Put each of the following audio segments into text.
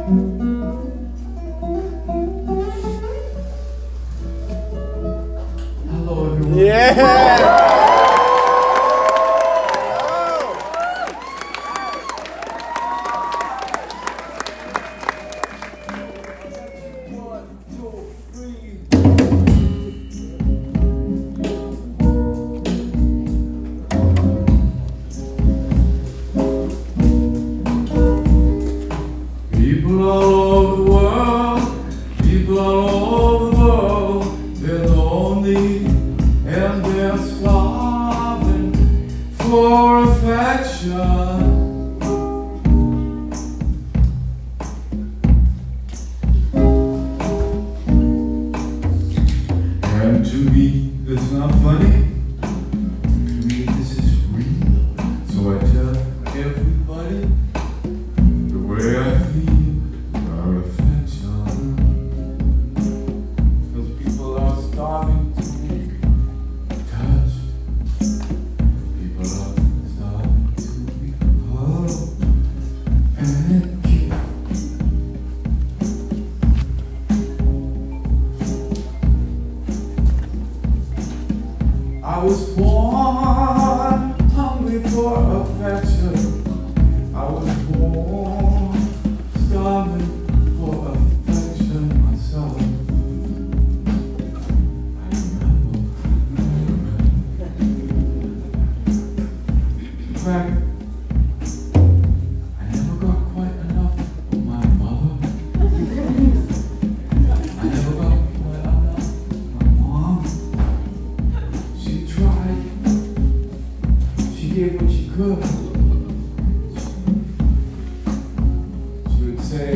Hello, everyone. Yeah! People all over the world, people all over the world, they're lonely and they're starving for affection. And to me, it's not funny. To me, this is real. So I tell everybody the way I feel about affection. Because people are starving to be touched. People are starving to be hugged and kissed. I was born hungry for affection. I was born starving for affection myself. I remember. In fact, I never got quite enough of my mother. I never got quite enough of my mom. She tried. She gave what she could. She would say,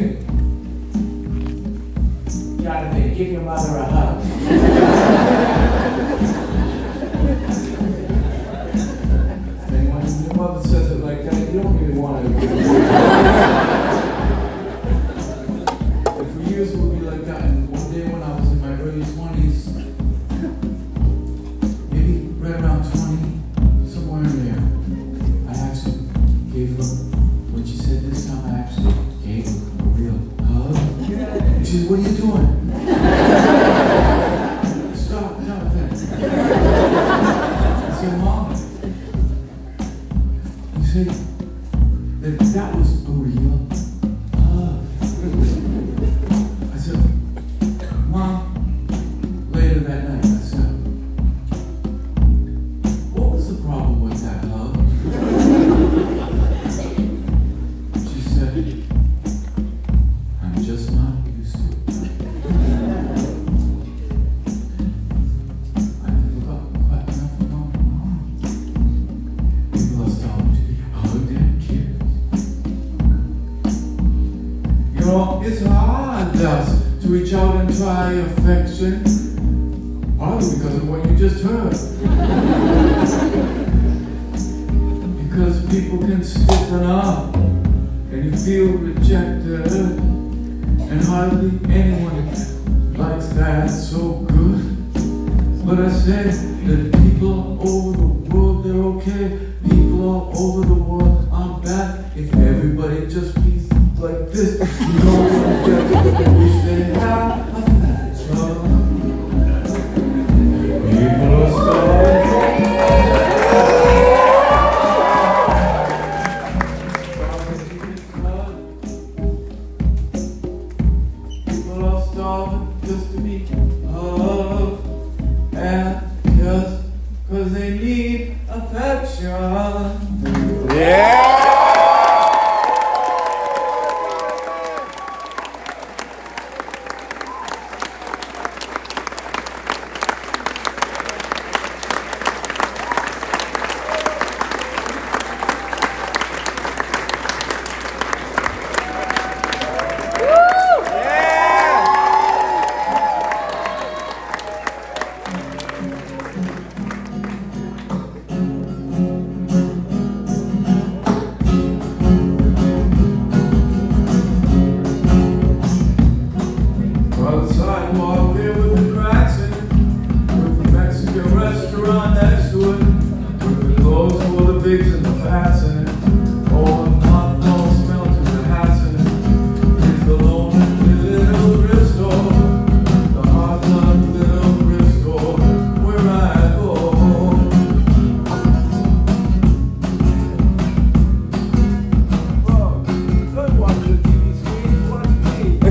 Jonathan, give your mother a hug. And when your mother says it like that, you don't really want to. And for years it would be like that. And one day when I was in my early 20s, maybe right around 20, somewhere in there, I actually gave her, when she said this time, I actually gave her a real hug. And she said, what are you doing? Stop, Jonathan. I said, Mom, you said that that was a real hug. I said, Mom, later that night, I said, what was the problem with that hug? She said, I'm just not used to it. I never got quite enough of my mom. People are starting to be hugged and kissed. You know, it's hard just to reach out and try affection. Partly because of what you just heard. Because people can stiffen up and you feel rejected, and hardly anyone likes that so good. But I said that people all over the world, they're okay. People all over the world aren't bad. If everybody just be like this, you know, just wish they had affection. People are starving. People are starving just to be loved and just because they need affection. Yeah!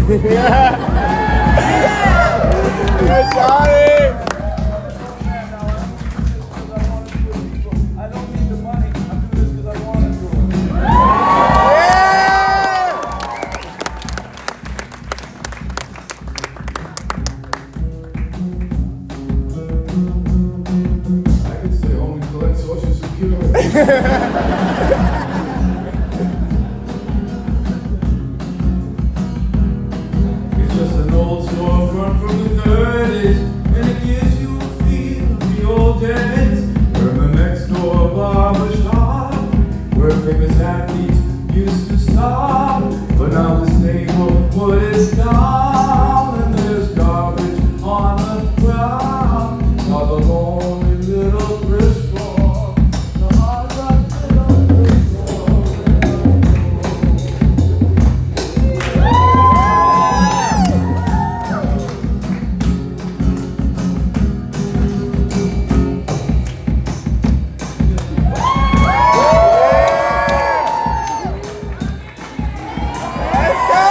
Good, Johnny! I don't need the money. I'm doing this because I want to do it. I could say only collect Social Security. It's just an old storefront from the 30s, and it gives you a feel of the old days. From the next door barber shop, where famous athletes used to stop. But now this neighborhood is gone, and there's garbage on the ground. Now the lonely little thrift store, the hard rock little thrift store. Let's go!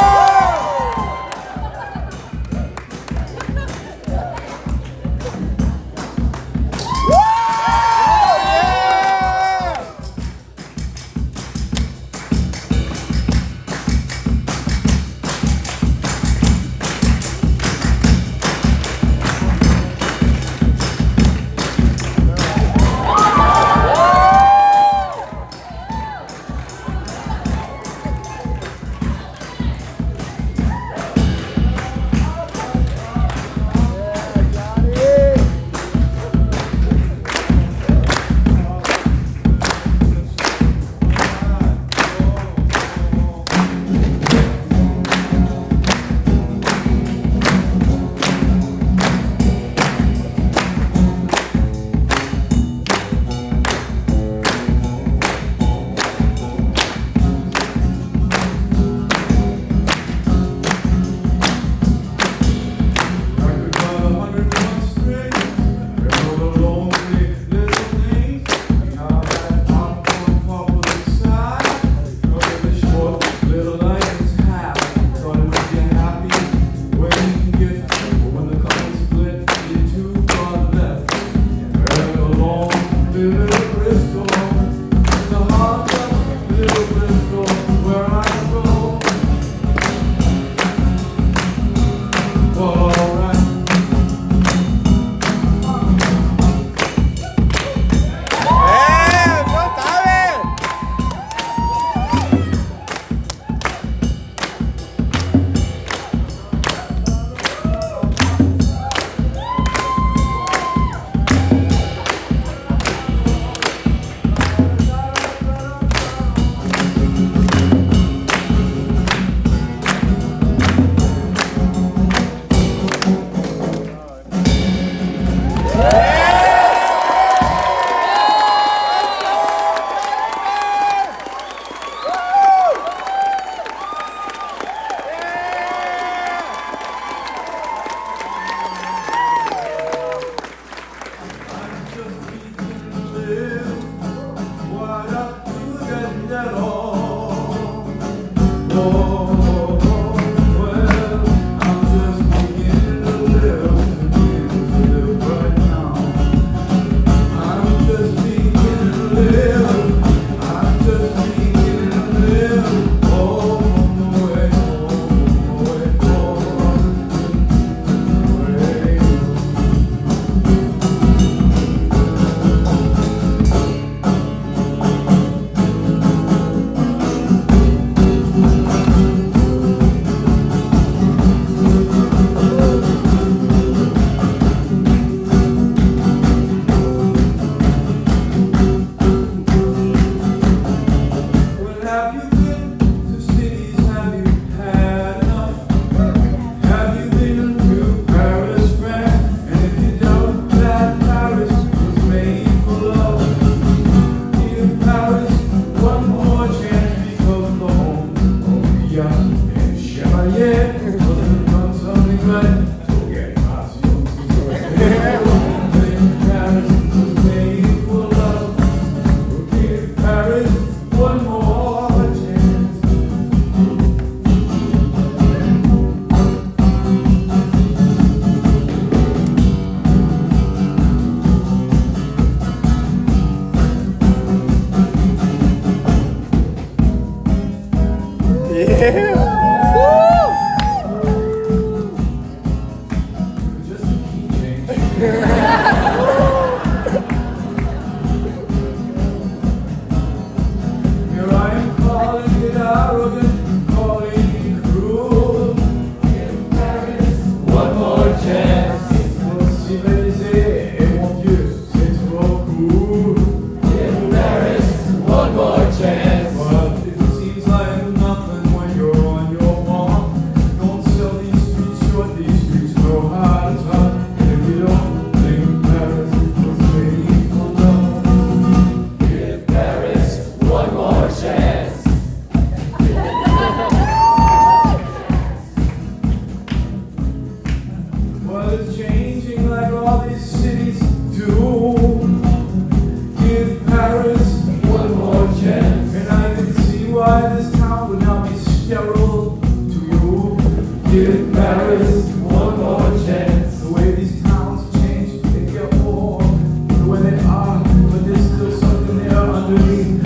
Give Paris one more chance. The way these towns change, they get more the way they are, but there's still something there underneath,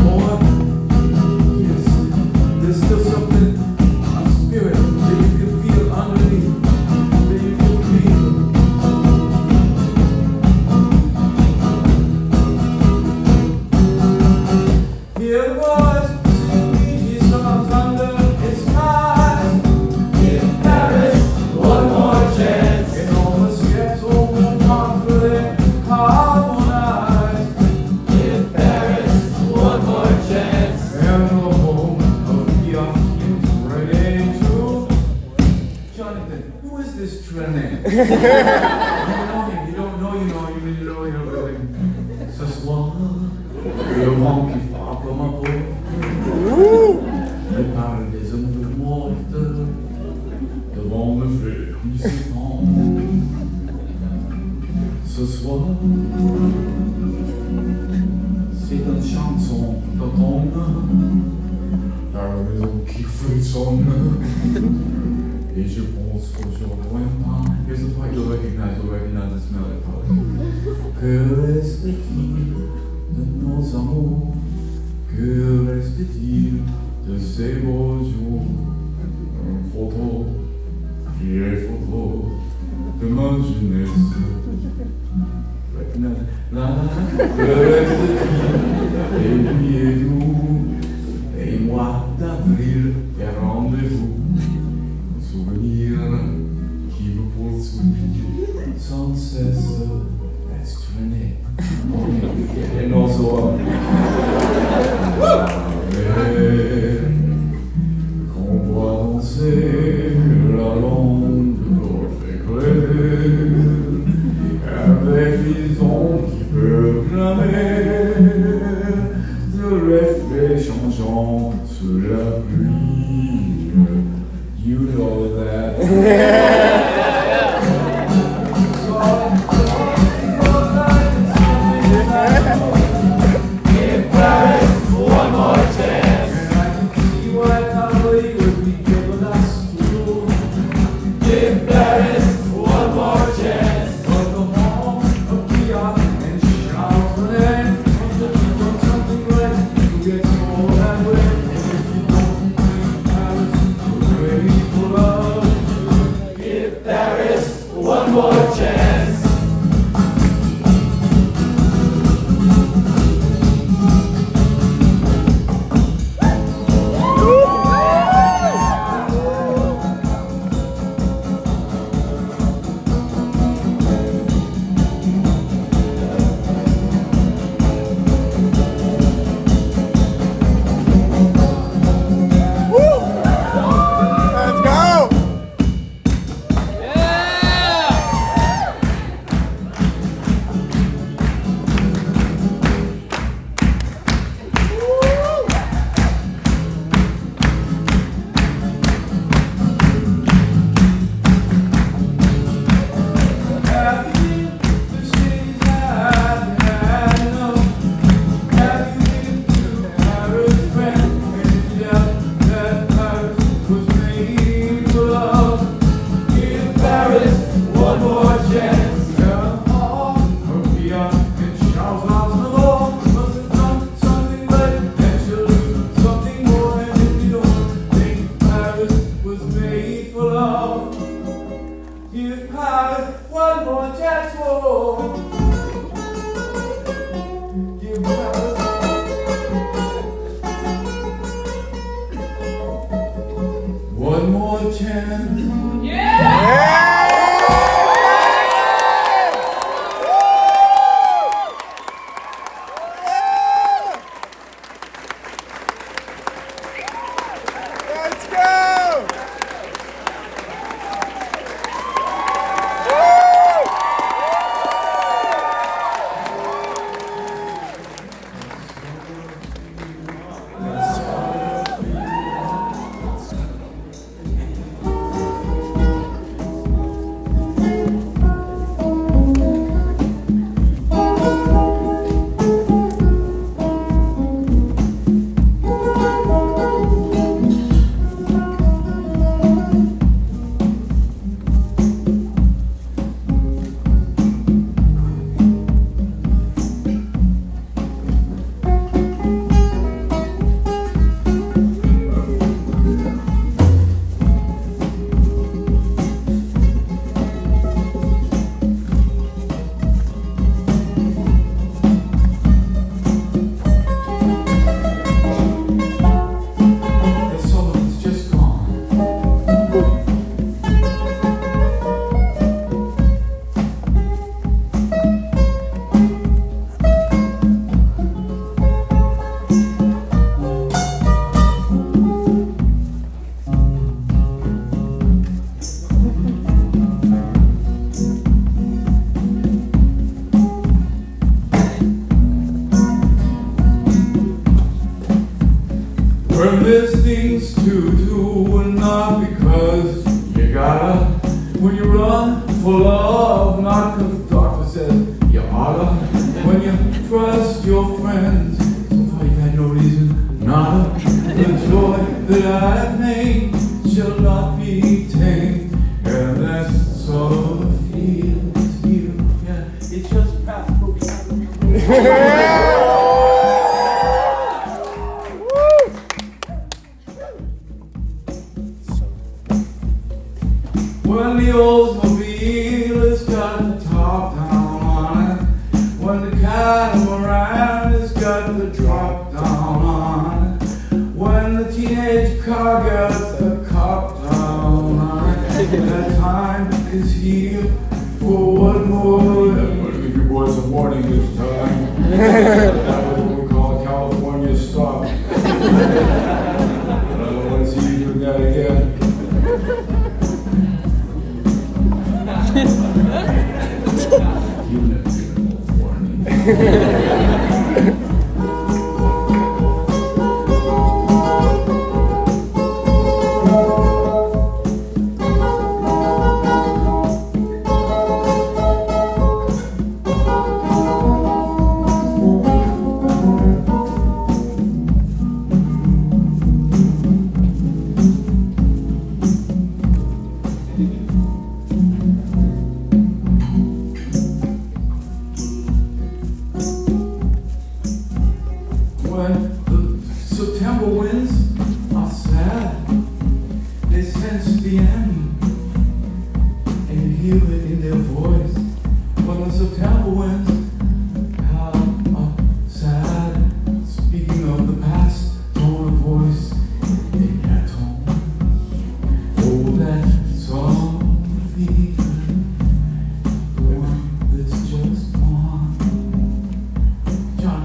more. Yes, there's still something, a spirit that you can feel underneath, that you can feel. Here it was, singing these songs under its skies. Give Paris one more chance. Enormous ghetto homes where they harmonize. Give Paris one more chance. And the home of Piaf ready to. Jonathan, who is this Trenet? You know him, you don't know, you know him, you know him. Ce soir, le vent qui frappe ma peau me parle des hommes mortes devant me faire musulman. Ce soir, c'est une chanson d'automne dans la maison qui frissonne. Et je pense au jour lointain. Here's the part you'll recognize the smell it probably. Que reste-t-il de nos amours? Que reste-t-il de ces beaux jours? Une photo, vieille photo de ma jeunesse. Que reste-t-il des nuits doux, des mois d'avril, des rendez-vous? Un souvenir qui me poursuit sans cesse. Let's turn it. And also, qu'on voit danser la langue de l'orfèvre avec les ondes qui peuvent blâmer de reflets changeants sous la pluie. You know that. Give Paris one more chance, whoa. Give Paris one more chance. Yeah! for love, not because the doctor says you oughta. When you trust your friends, so far you've had no reason not to. The joy that I've made shall not be tamed, and that's all the feelings you. Yeah, it's just past what we have. When the Oldsmobile has got the top down on it, when the catamaran has got the drop down on it, when the teenage car gets the cop down on it, that time is here for one more. I'm going to give you boys a warning this time. That was what we call a California stop. I don't want to see you do that again. You never given a warning. When the September winds are sad, they sense the end, and you hear it in their voice. When the September winds are sad, speaking of the past, tone of voice, in that tone. Oh, that song feeling, the one that's just gone. John,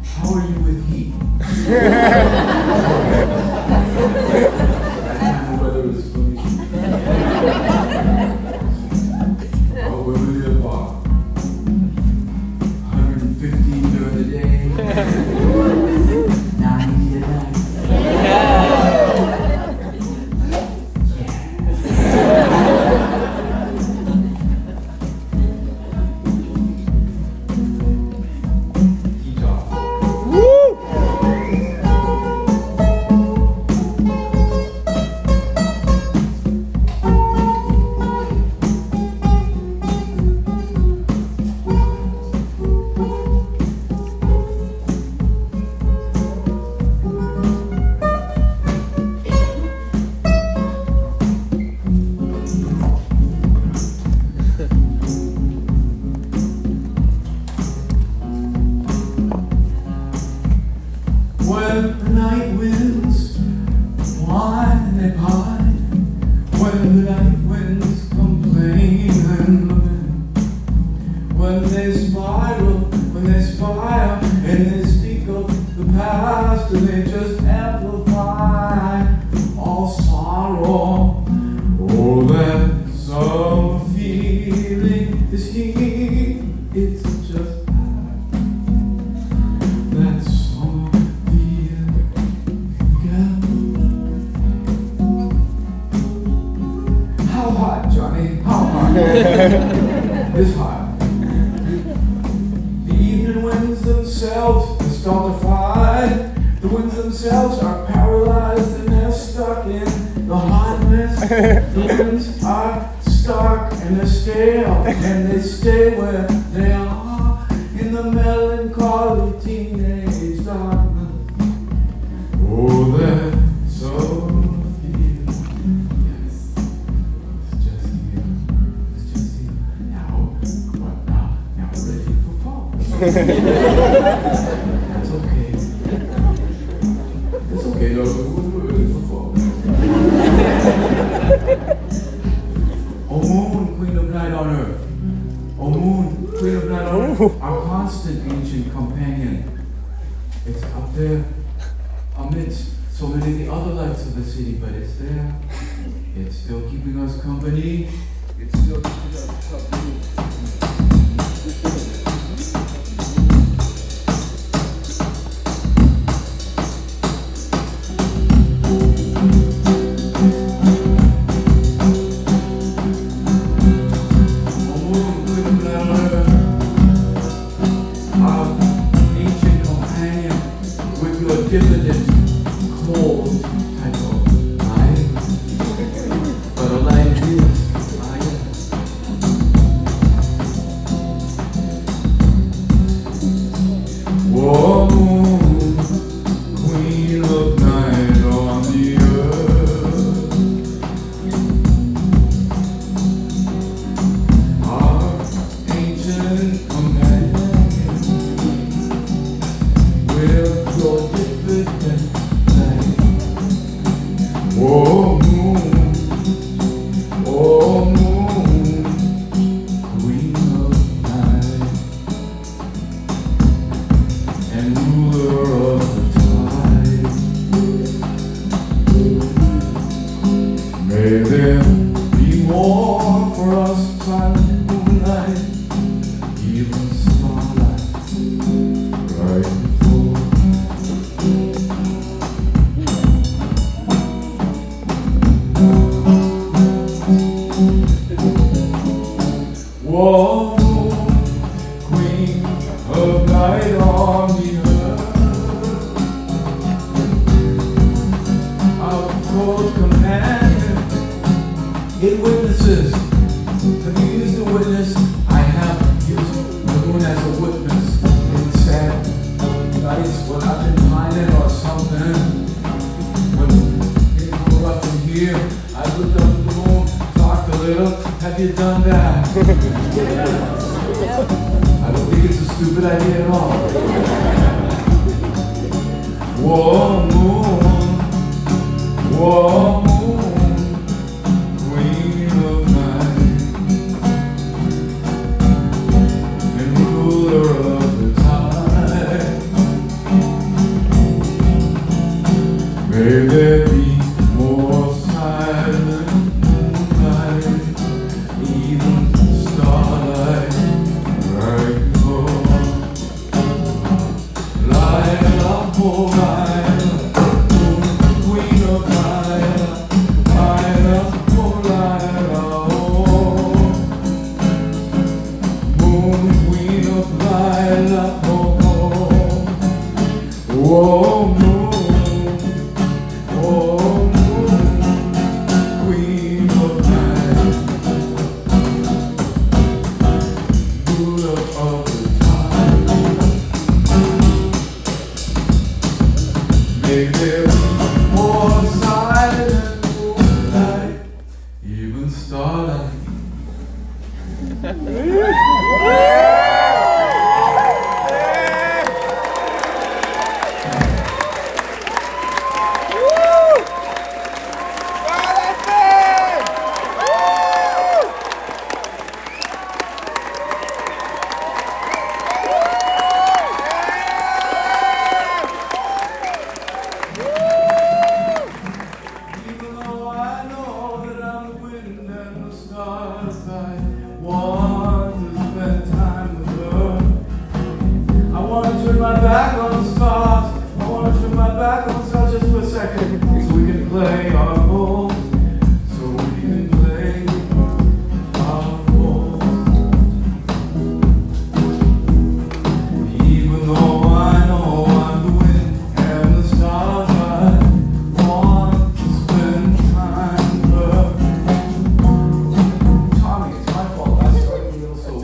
how are you with heat? The weather is funny. Oh, where we live, 115 during the day, 90 at night. Heat off. When the night winds whine and they pine, when the night winds complain and lament, when they spiral, when they spire, and they speak of the past, and they just amplify all sorrow. Oh, that summer feeling is here, it's just that summer feeling, yeah. How hot, Johnny? How hot? It's hot. The evening winds themselves are stultified. The winds themselves are paralyzed and they're stuck in the hotness. The winds are stuck and they're stale, and they stay where they are in the melancholy teenage darkness. Oh, that summer feeling, yes, it's just here, it's just here. Now, what now? Now we're ready for fall. That's okay. It's okay, though. We're ready for fall. O moon, queen of night on earth. O moon, queen of night on earth. Our constant ancient companion. It's up there amidst so many of the other lights of the city, but it's there. It's still keeping us company. It's still keeping us company. May there be more for us by moonlight, even starlight, right before. Whoa, queen of night on the earth, our close companion, it witnesses. Have you used a witness? I have used the moon as a witness in sad nights when I've been pining or something. When things were rough in here, I looked up at the moon, talked a little. Have you done that? I don't think it's a stupid idea at all. Whoa, moon, whoa, moon, queen of night, and ruler of the tide. May there be more silent moonlight, even starlight, right before. Light up, oh light up, moon, queen of light up, oh light up, oh. Moon, queen of light up, oh, oh. Whoa, moon, oh, moon, queen of night, ruler of the tide. May there be more silent moonlight, even starlight. Even though I know that I'm the wind and the stars, I want to spend time with her. I want to turn my back on the stars. I want to turn my back on the stars just for a second, so we can play our roles. So we can play our roles. Even though I know I'm the wind and the stars, I want to spend time with her. Tommy, it's my fault. I started a little solo.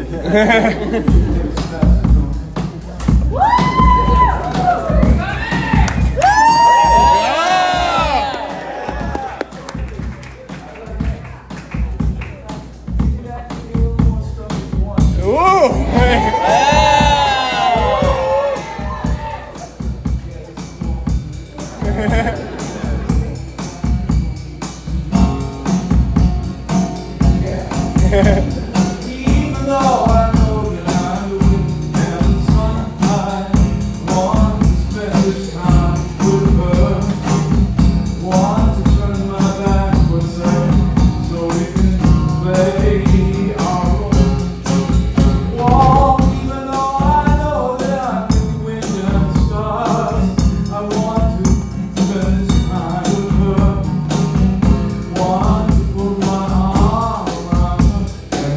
Even though I know that I'm the wind and the sun, I want to spend this time with her. Want to turn my back for a second, so we can play our role. Whoa, even though I know that I'm the wind and the stars, I want to spend this time with her. Want to put my arm around her and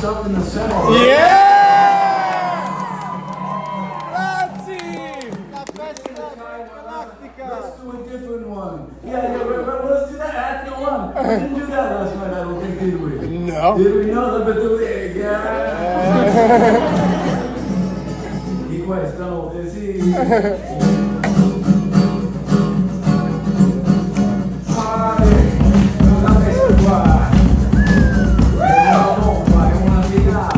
up in the center. Yeah! Grazie! La festa galattica! Let's do a different one. Yeah, let's do that acting one. We didn't do that last night, I don't think, did we? No. Did we? No, but do it. Yeah. Di questa notte, sì. La festa qua. È una bomba, è una figata.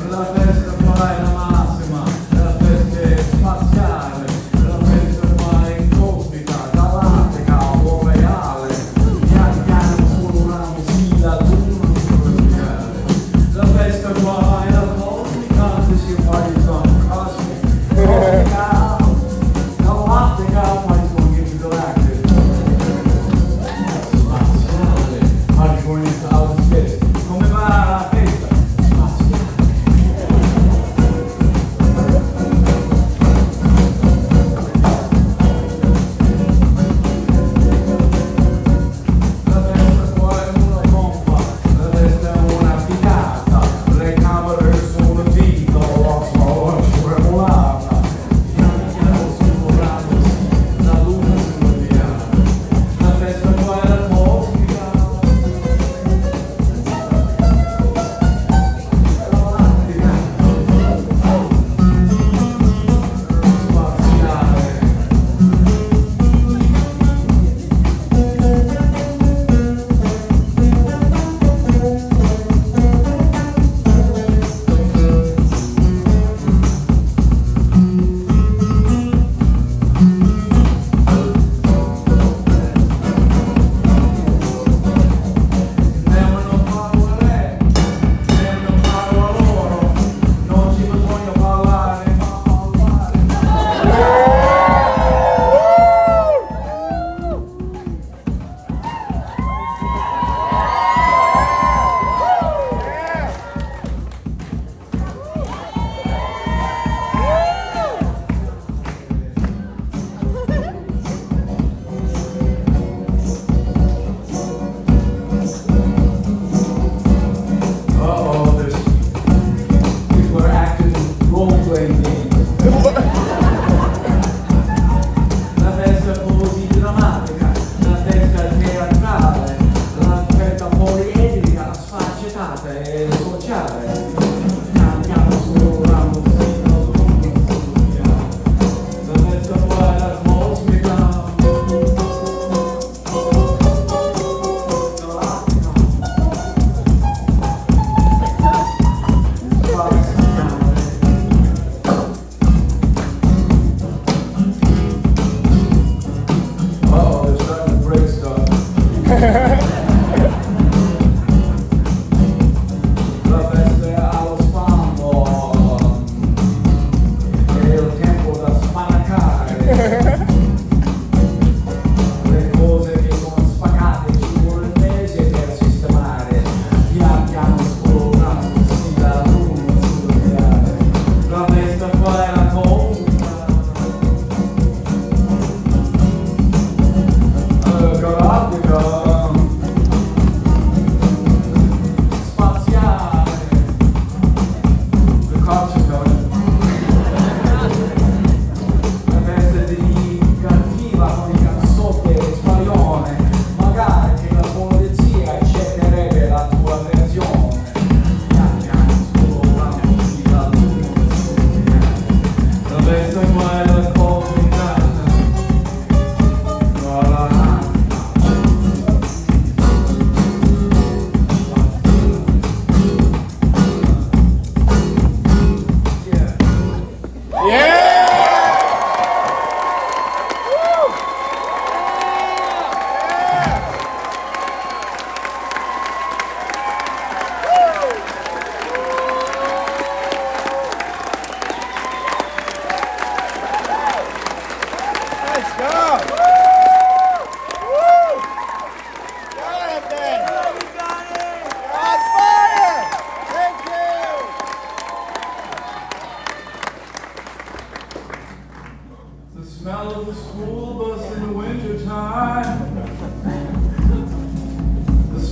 La festa qua è la massima, la festa è spaziale, la festa qua è cosmica, galattica, boreale, pian piano sforiamo sì la luna superficiale. La festa qua è la cosmica, se si fa il son cosmic, cosmica, galattica, poi si può give galactic. Spaziale, hardcore into outer space, come va la festa? Spaziale. La festa qua è una bomba, la festa è una figata, le camere sono finite, la sfremolata, pian piano sforiamo sì, la luna superficiale. La festa qua è la cosmica, galattica, spaziale. Devono parlare, devono parlare loro, non ci bisogna parlare, ma parlare. Uh-oh, there's people are acting role-playing games. La festa così drammatica, la festa teatrale, la festa poliedrica, sfaccettata e sociale. Pian piano sforiamo sì, la luna superficiale. La festa qua è la cosmica, galattica, spaziale. Uh-oh, they're starting to break stuff. La festa è allo spambo, è il tempo da spalancare. Le cose che sono spaccate ci vuole il mese per sistemare. Pian piano sforiamo sì la luna superficiale. La festa qua è la cosmica, galattica,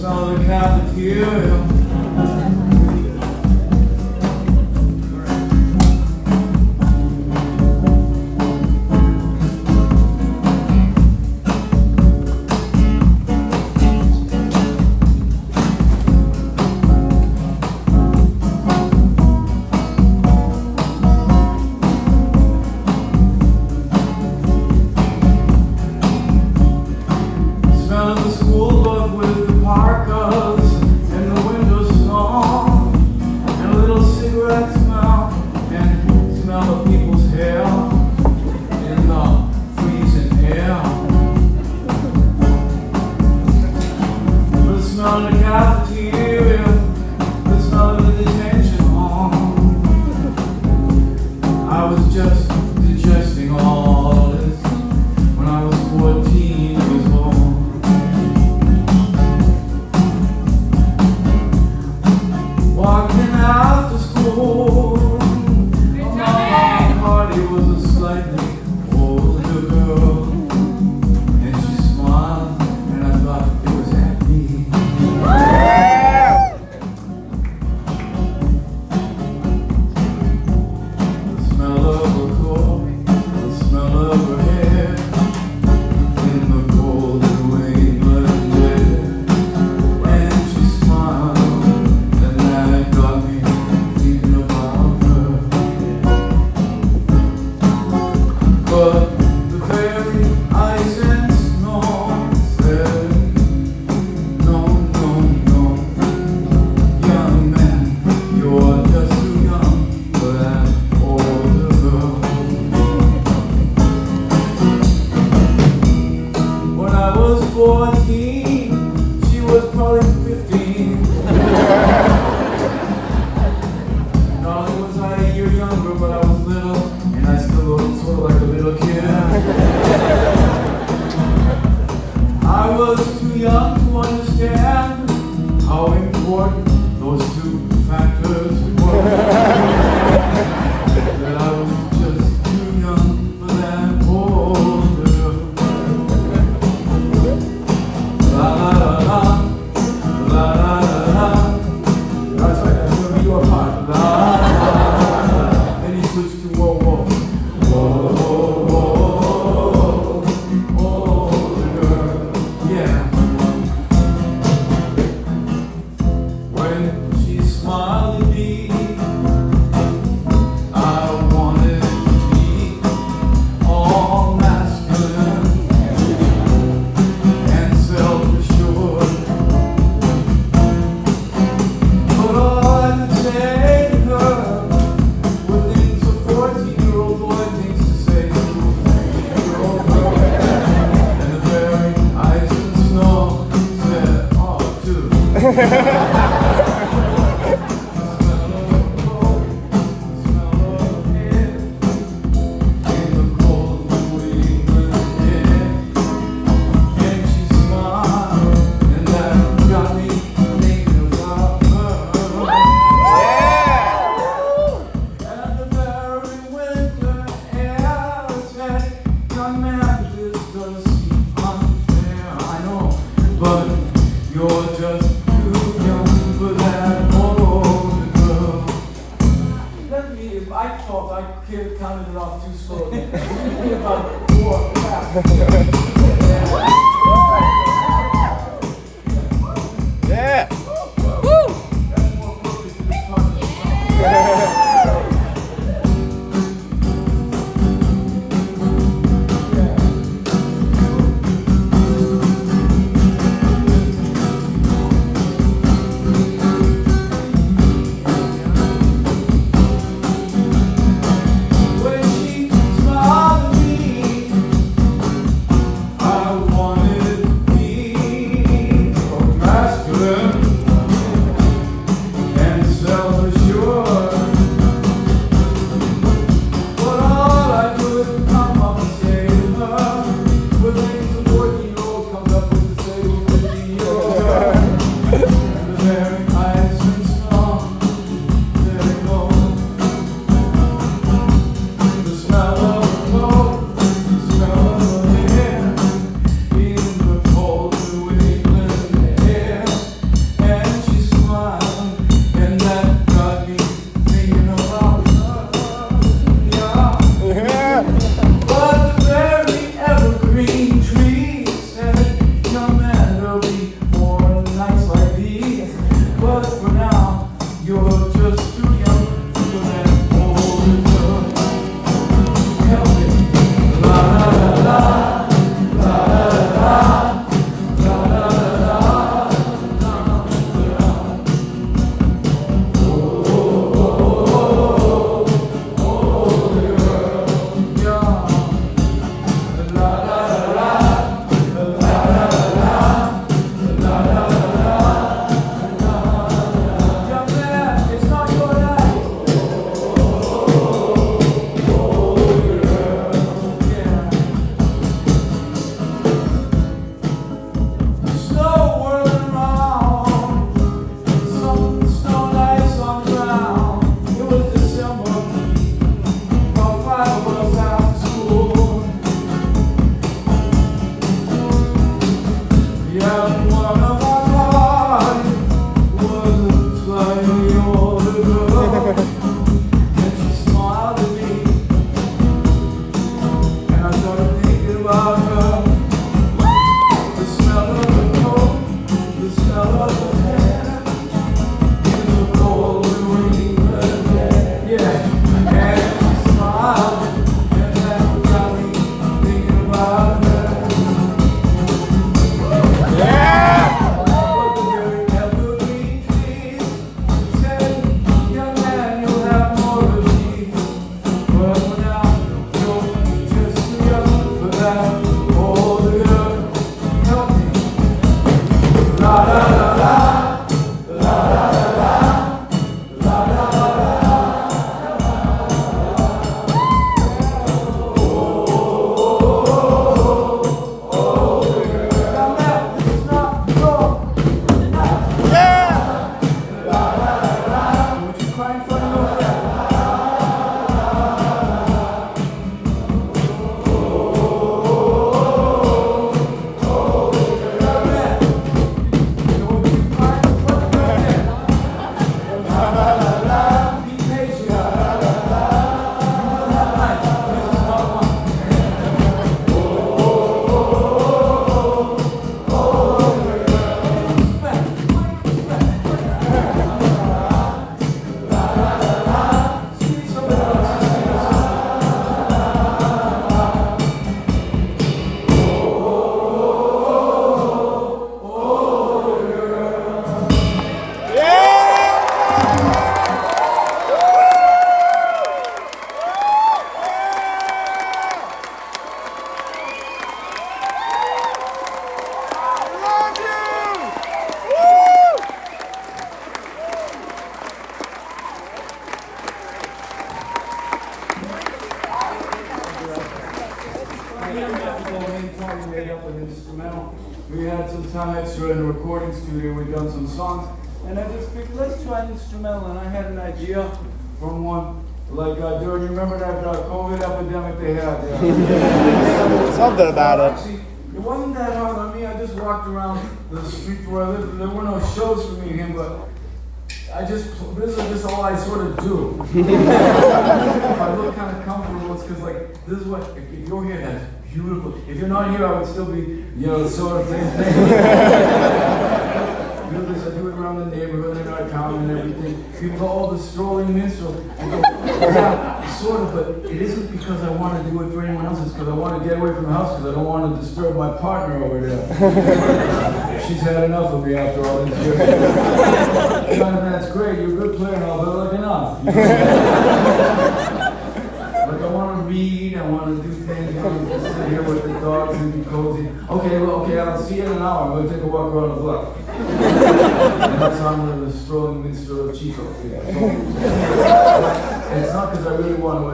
smell of the cafeteria. Smell of the school bus with the parkas and the window small, and a little cigarette smell, and smell of people's hair in the freezing air. The smell of the cafeteria, the smell of the detention hall. I was just digesting all this when I was 14 years old. Walking out to school, my party was a slightly older girl, and she smiled, and I thought it was happy. The smell of her coat, the smell of her hair, in the cold and rain air, and she smiled, and that got me thinking about her. But the very ice and snow said, no, no, no, young man, you're just too young for that older girl. When I was 14, she was probably 15. Not only was I a year younger, but I was little, and I still looked sort of like a little kid. I was too young to understand how important those two factors were. That I was just too young for that older girl. La la la la, la la la la. That's right, that's gonna be your part. La la la la. Then he switched to whoa whoa. Whoa whoa whoa. Older girl, yeah. When she smiled at me, I wanted to be all masculine and self-assured. But all I could say to her were things a 14-year-old boy thinks to say to a 15-year-old girl. And the very ice and snow said, oh, too. The smell of her coat, the smell of her hair, in the cold New England air. And she smiled, and that got me thinking about her. And the very winter air said, young man, this does seem unfair. I know, but you're just too young for that older girl. Let me, if I thought I counted it off too slowly, maybe about 4 fast. Yeah. That's more appropriate to this part of the When she smiled at me, Yeah, one of my body was slightly older girl, and she smiled at me, and I started thinking about her. The smell of the coat, the smell of the hair, in the cold New England air. Yeah, and she smiled, and that got me thinking about her. We had some time extra in the recording studio, we'd done some songs, and I just figured, let's try an instrumental, and I had an idea from one, like during, you remember that COVID epidemic they had? Something about it. Actually, it wasn't that hard on me, I just walked around the streets where I lived, there were no shows for me and him, but this is just all I sort of do. If I look kind of comfortable, it's because like, this is what, if you're here, that's beautiful. If you're not here, I would still be, the sort of same thing. I do it around the neighborhood in our town and everything. People go, oh, the strolling minstrel. I go, yeah, sort of, but it isn't because I want to do it for anyone else. It's because I want to get away from the house because I don't want to disturb my partner over there. She's had enough of me after all these years. Jonathan, that's great. You're a good player and all, but like enough. Like I want to read, I want to do things, I want to just sit here with the dogs and be cozy. Okay, I'll see you in an hour. I'm going to take a walk around the block. And that's how I'm going to strolling minstrel of Chico. Yeah. So, it's not because I really want to,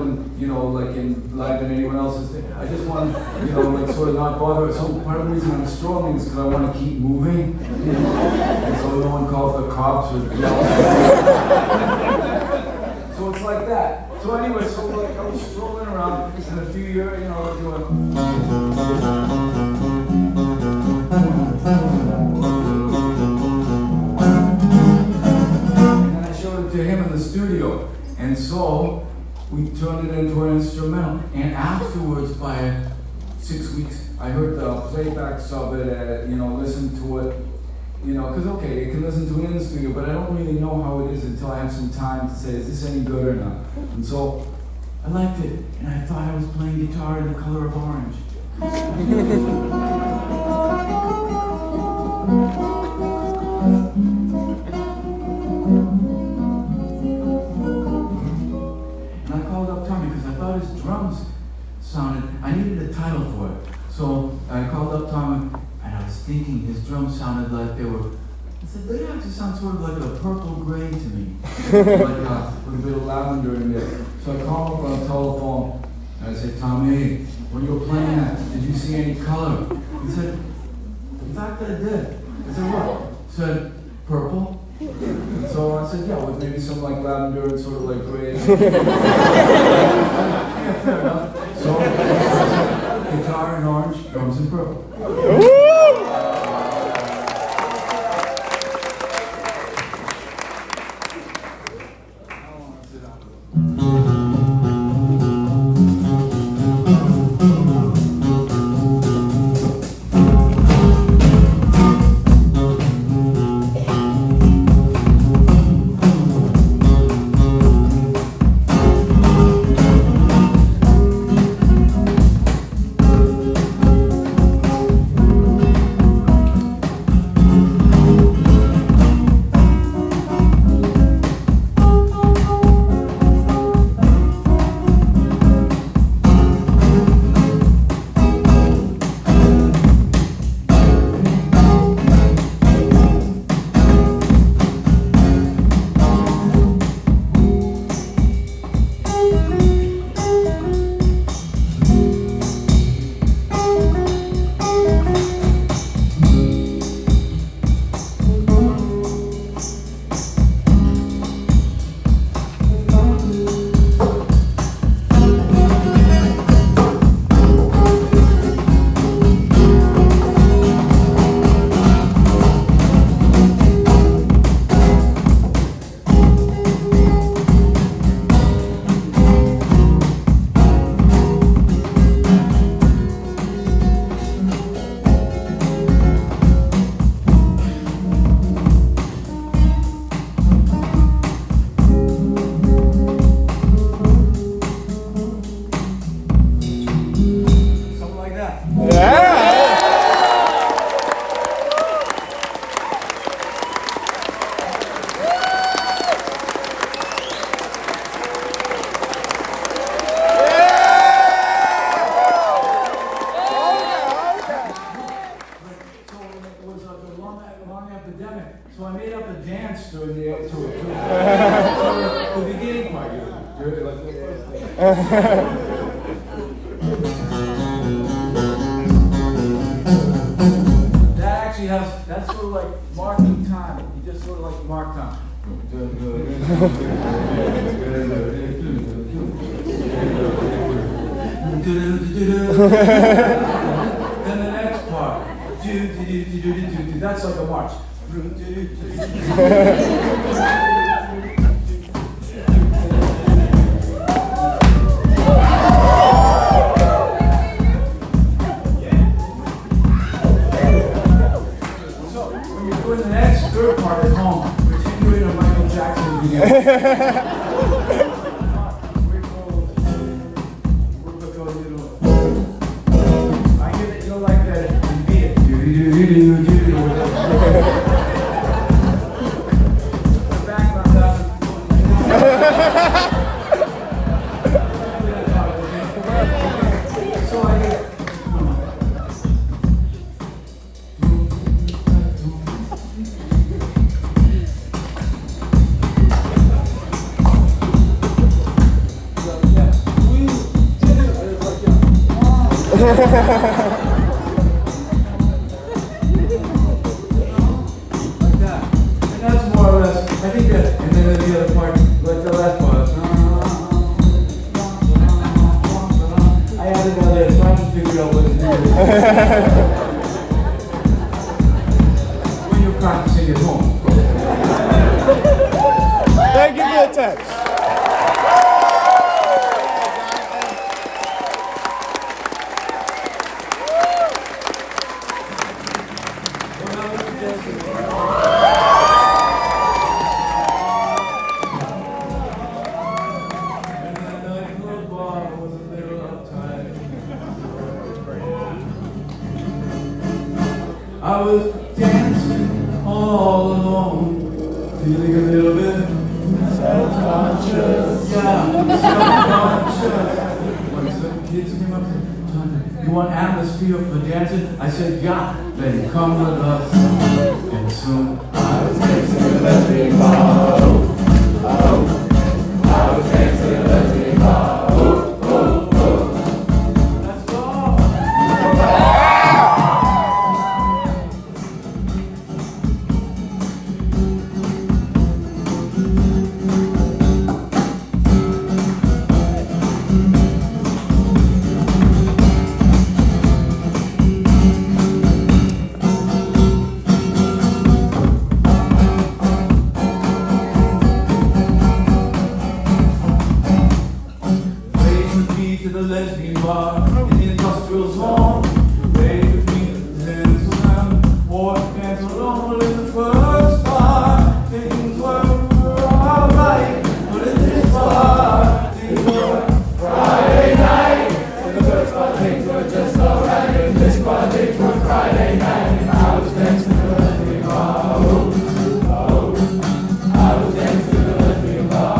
like enliven anyone else's thing. I just want to, like sort of not bother. So part of the reason I'm strolling is because I want to keep moving. And so no one calls the cops or yells. So it's like that. So anyway, I was strolling around in a few years, doing. And I showed it to him in the studio, and so we turned it into an instrumental. And afterwards, by 6 weeks, I heard the playbacks of it, listened to it. Because okay, you can listen to it in the studio, but I don't really know how it is until I have some time to say, is this any good or not? And so, I liked it, and I thought I was playing guitar in the color of orange. And I called up Tommy because I thought his drums sounded, I needed a title for it. So I called up Tommy, and I was thinking his drums sounded like they were, I said, they actually sound sort of like a purple gray to me. Like with a bit of lavender in there. So I called him up on the telephone, and I said, Tommy, when you were playing that, did you see any color? He said, in fact I did. I said, what? He said, purple. And so I said, yeah, with maybe some like lavender and sort of like gray. Yeah, fair enough. So I said, guitar in orange, drums in purple. epidemic, so I made up a dance to the beginning part. That actually that's sort of like marking time. You just sort of like mark time. Then the next part. That's like a march. So when you're doing the next third part at home, pretend you're in a Michael Jackson video. I hear that you don't like that and beat it. The background doesn't. So I get. Like that. And that's more or less, I think that, and then the other part, like the last part. I added that there, so I haven't figured out what to do. When you're practicing at home. Thank you for the text. I was dancing all alone, feeling a little bit self-conscious. Yeah, self-conscious. When some kids came up and said, "You want atmosphere for dancing?" I said, "Yeah, then come with us." And soon I was dancing in a lesbian bar. I was dancing in a lesbian bar. Let's go. To the lesbian bar in the industrial zone. They could be dance around or dance alone in the first bar. Things were alright, but in this bar, things were Friday night. In the first bar, things were just alright. In this bar, things were Friday night. And I was dancing in the lesbian bar. I was dancing in the lesbian bar.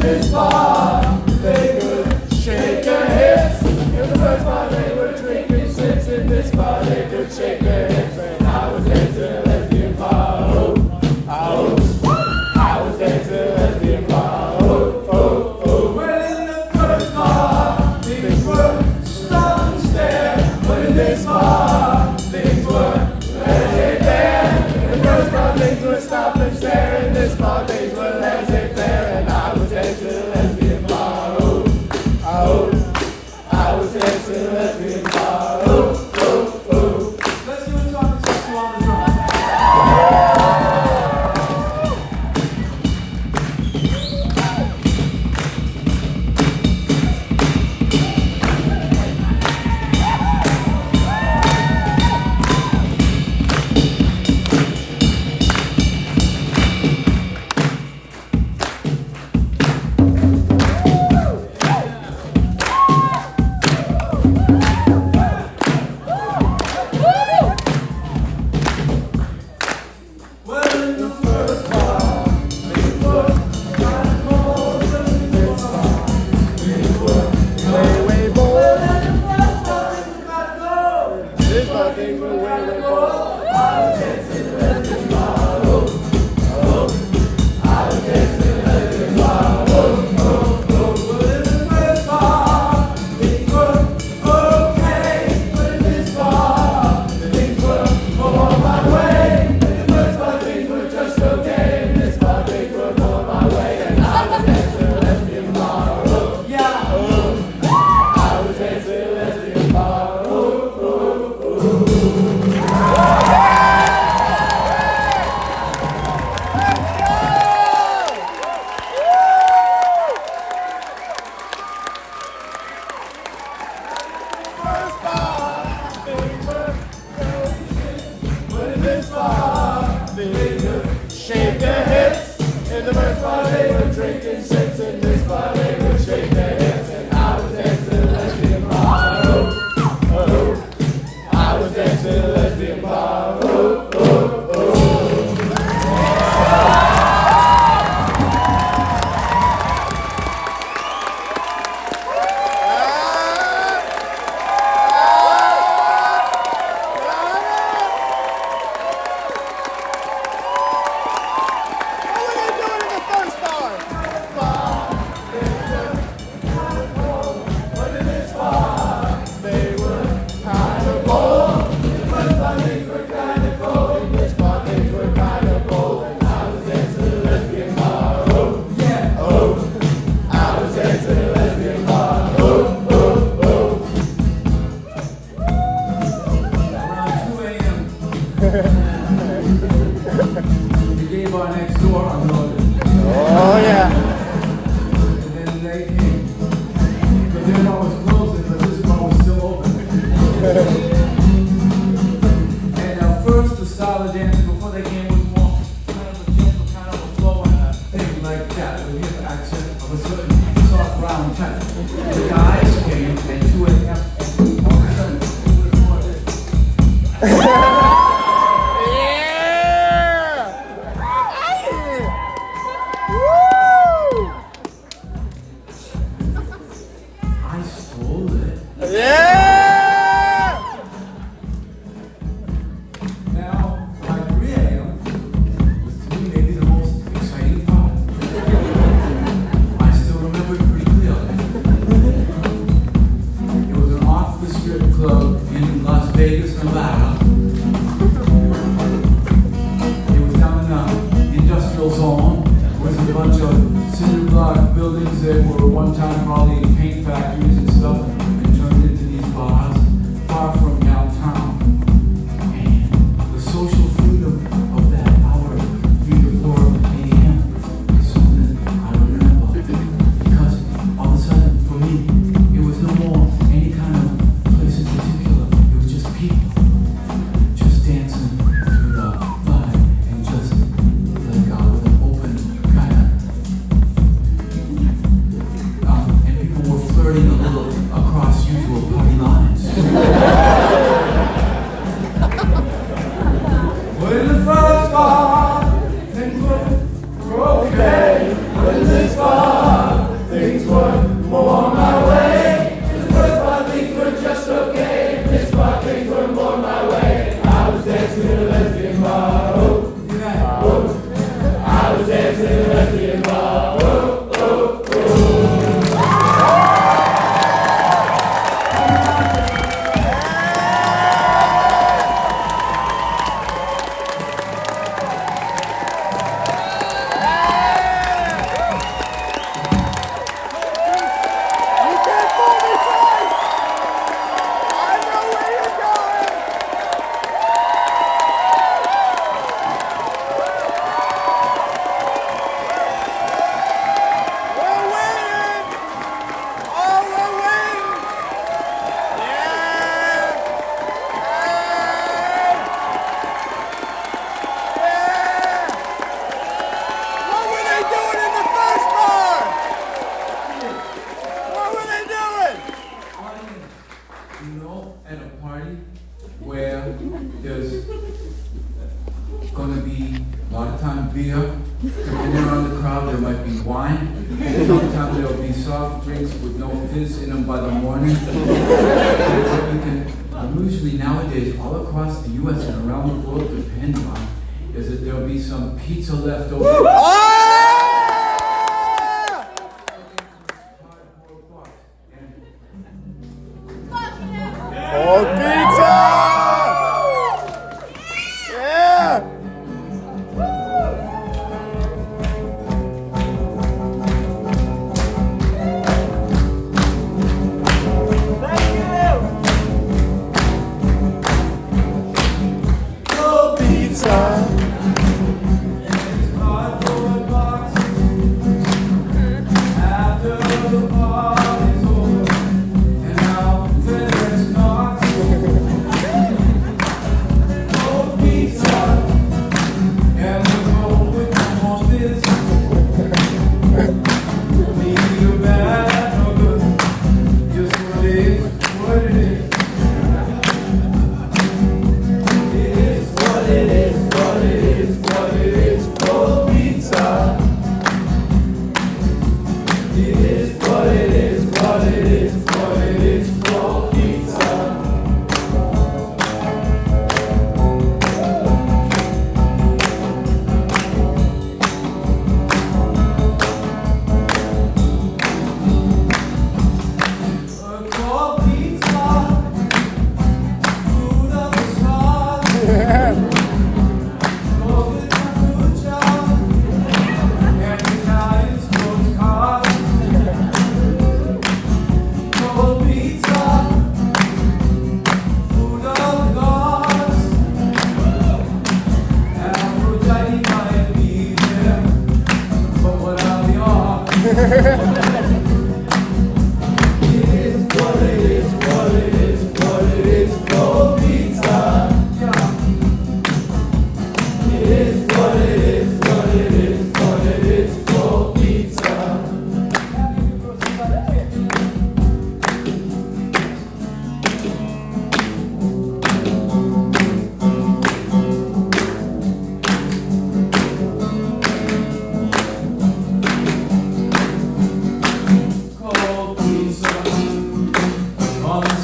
this bar, they could shake their hips. In the first bar they were drinking sips. In this bar they could shake their hips. And I was dancing a lesbian bar. I was dancing a lesbian bar. Well, in the first bar, things were stop and stare. But in this bar, things were laissez-faire. In the first bar things were stop and stare. In this bar things were laissez-faire. And I was dancing a lesbian bar. I was dancing a lesbian bar. Let's do a talking sexual on the drum. Shake their hips. In the first bar they were drinking sips. In this bar they would shake their hips. And I was dancing a lesbian bar. I was dancing a lesbian bar. The gay bar next door unloaded. Oh yeah. And then they came. Because their bar was closing, but this bar was still open. And first the style of dancing before they came was more kind of a gentle, kind of a flow, and a thing like that. We hear the accent of a certain soft round type. The guys came and 2 a.m. and all of a sudden it was more this. I stole it. Yeah! Now, by 3 a.m. was to me maybe the most exciting part. I still remember it pretty clearly. It was an off-the-strip club in Las Vegas, Nevada. there'll be soft drinks with no fizz in them by the morning. What we can usually nowadays all across the U.S. and around the world depend on is that there'll be some pizza left over. Cold pizza! Yeah! Thank you! Cold pizza!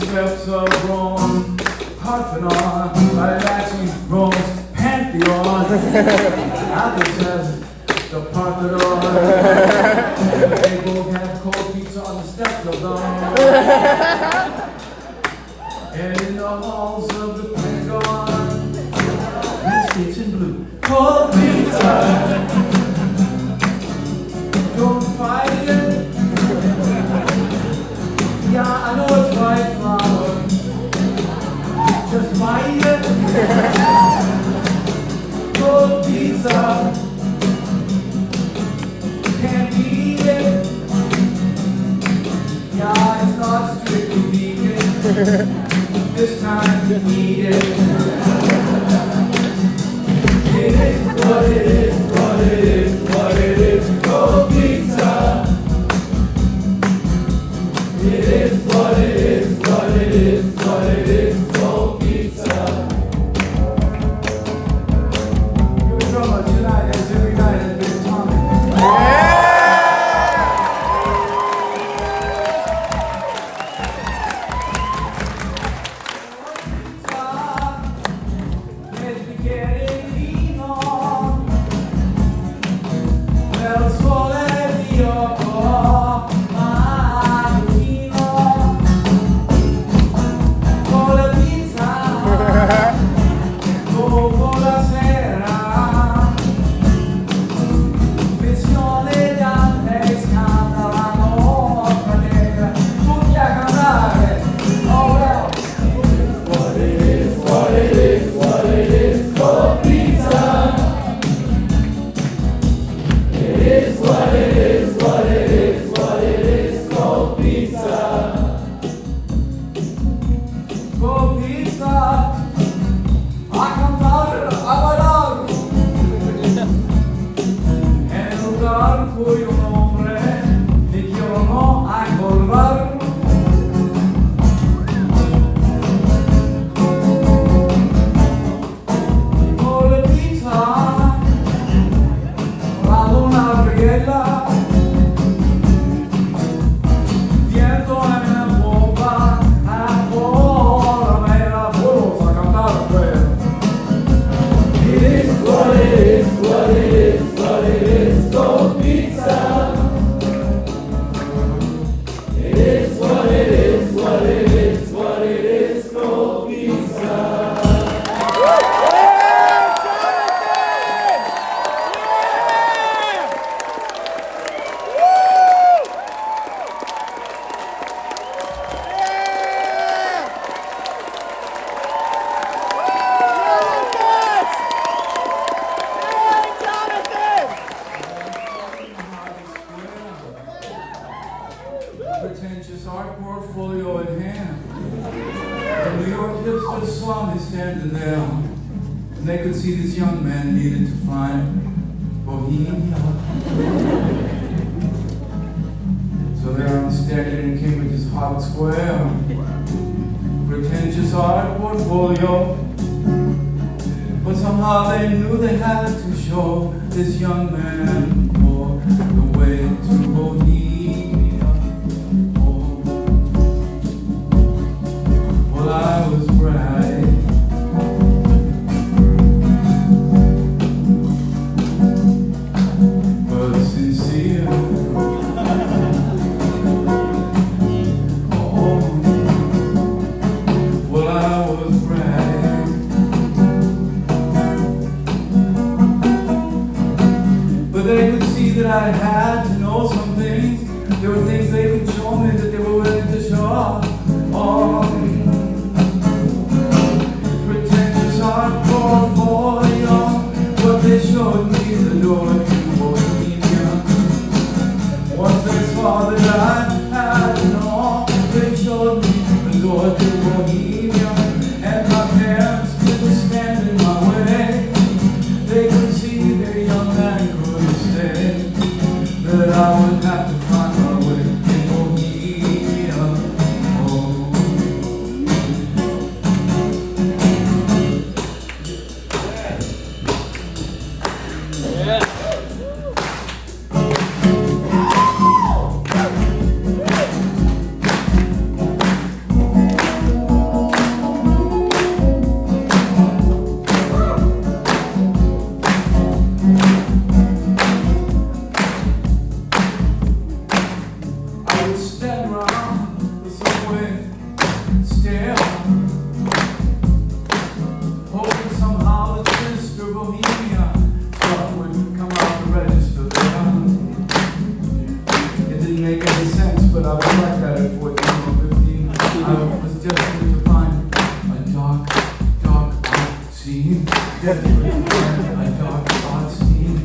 Steps of Rome, Parthenon, Malachi, Rome's Pantheon. Alice says the Parthenon. They both have cold pizza on the steps of Rome. And in the halls of the Pentagon, landscapes in blue, cold pizza. Don't fight it. Yeah, I know it's right, flower. Just bite it. Cold pizza. Can't beat it. Yeah, it's not strictly vegan. This time you need it. It is what it is, what it is, what it is. Cold pizza. It is what it is, what it is, what it is, cold pizza. You're a drummer tonight, as every night has been Tommy. It's beginning on. Well, sole Dio. All pretentious art portfolio in hand. The New York hipsters saw me standing there, and they could see this young man needed to find Bohemia. So there I'm standing in Cambridge's Hot Square, pretentious art portfolio. But somehow they knew they had to show this young man the way to Bohemia. Oh. Well, I was bright, but sincere. Oh. Well, I was bright, but they could see that I had to know some things. There were things they could show me that they were willing to show. Oh, pretentious art portfolio, but they showed me the door to Bohemia. Once they saw that I had to know, they showed me the door to Bohemia. And my parents didn't stand in my way. They could see their young man couldn't stay, that I would have to find my way in Bohemia. Oh. I would stand around the subway, stare, hoping somehow that Mr. Bohemia stuff would come out the register there. It didn't make any sense, but I was like that at 14 or 15. I was desperate to find a dark art scene. Desperate to find a dark art scene.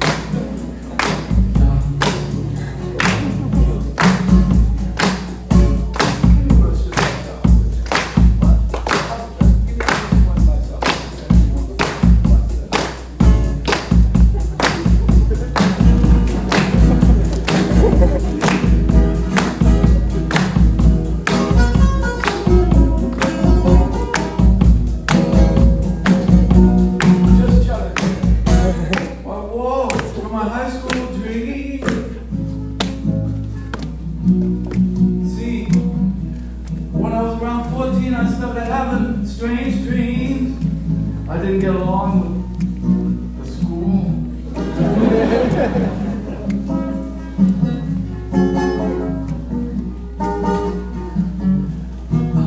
I started having strange dreams. I didn't get along with the school.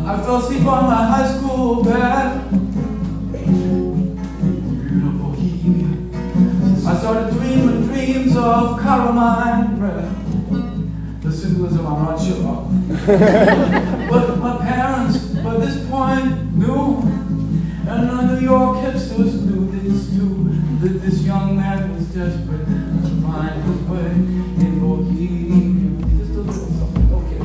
I fell asleep on my high school bed. I started dreaming dreams of Carolina bread. The symbolism I'm not sure of. But my parents, by this point, knew, and the New York hipsters knew this too, that this young man was desperate to find his way in Bohemia. Just a little something, okay.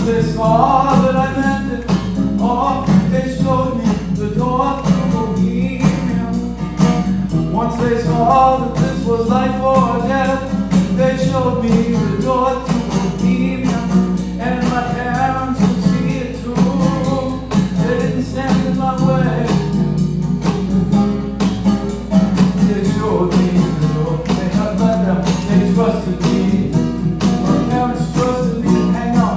They saw that I meant it, oh, they showed me the door to Bohemia. Once they saw that this was life or death, they showed me the door to Bohemia. And my parents could see it too, they didn't stand in my way. They showed me the door, they had my them, they trusted me. My parents trusted me to hang out.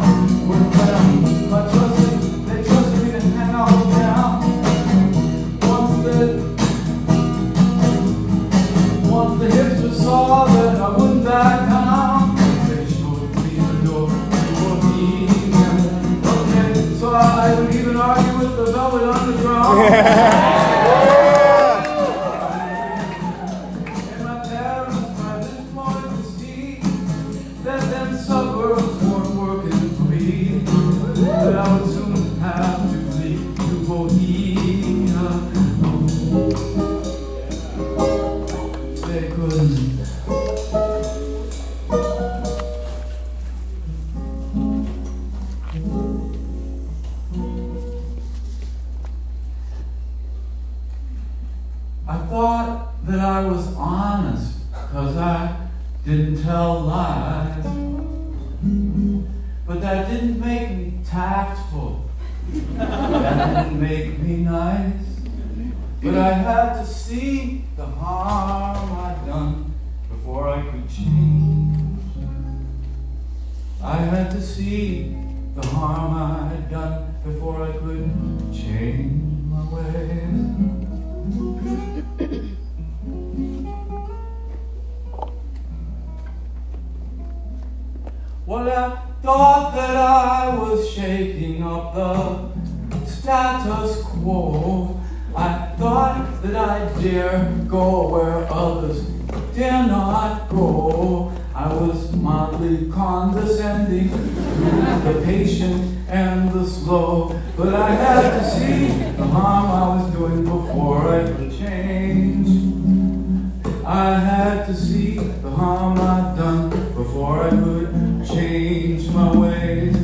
They trusted me to hang out with them. Once the hipsters saw that I wouldn't back down, they showed me the door to Bohemia. Okay, so I would even argue with the Velvet Underground. thought that I was honest, 'cause I didn't tell lies. But that didn't make me tactful. That didn't make me nice. But I had to see the harm I'd done before I could change. I had to see the harm I'd done before I could change my ways. Well, I thought that I was shaking up the status quo. I thought that I dare go where others dare not go. I was mildly condescending to the patient and the slow. But I had to see the harm I was doing before I could change. I had to see the harm I'd done before I could change my ways.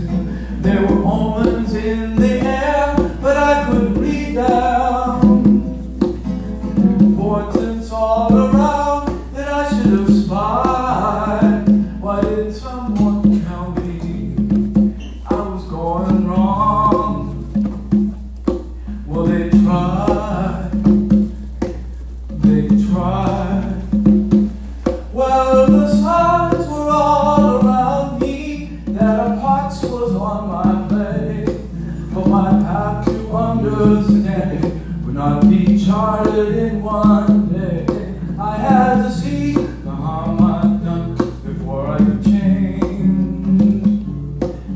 There were omens in the air, but I couldn't read them. Portents all around that I should have spied. Why didn't someone tell me I was going wrong? Well, they tried. They tried. Well, the signs were all around me that a pox was on my plate. But my path to understanding would not be charted in one day. I had to see the harm I'd done before I could change.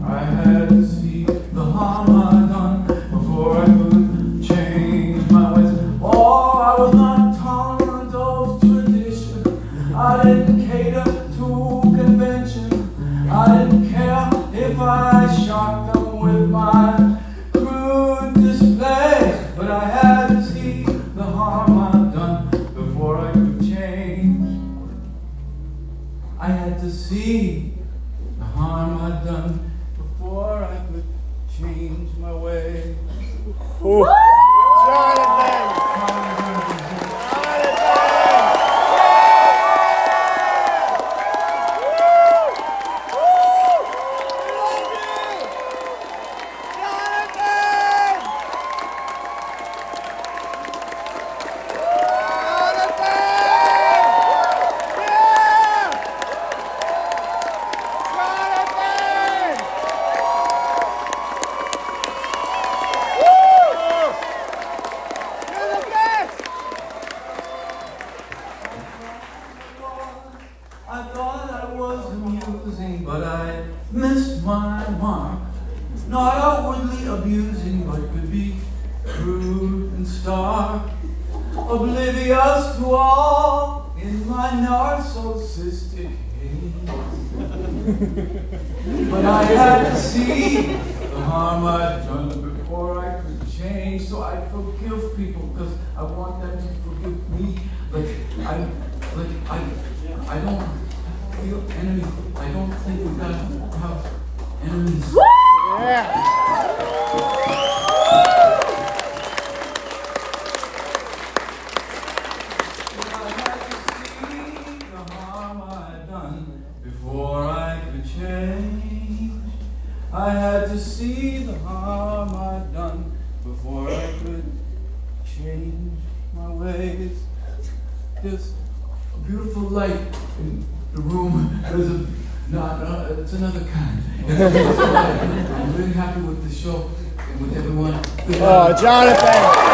I had to see the harm I'd done before I could change my ways. Oh, I was not tolerant of tradition. I didn't cater to convention. I didn't care if I shocked them with my crude displays. But I had to see the harm I'd done before I could change. I had to see the harm I'd done before I could change my ways. I thought I was amusing, but I missed my mark. Not outwardly abusing, but could be crude and stark. Oblivious to all in my narcissistic haze. But I had to see the harm I'd done before I could change. So I forgive people because I want them to forgive me. I don't feel enemies. I don't think we gotta have enemies. Yeah. I had to see the harm I'd done before I could change. I had to see the harm I'd done before I could change my ways. There's a beautiful light in the room. There's it's another kind. It's a beautiful light. I'm really happy with the show and with everyone. Oh, Jonathan.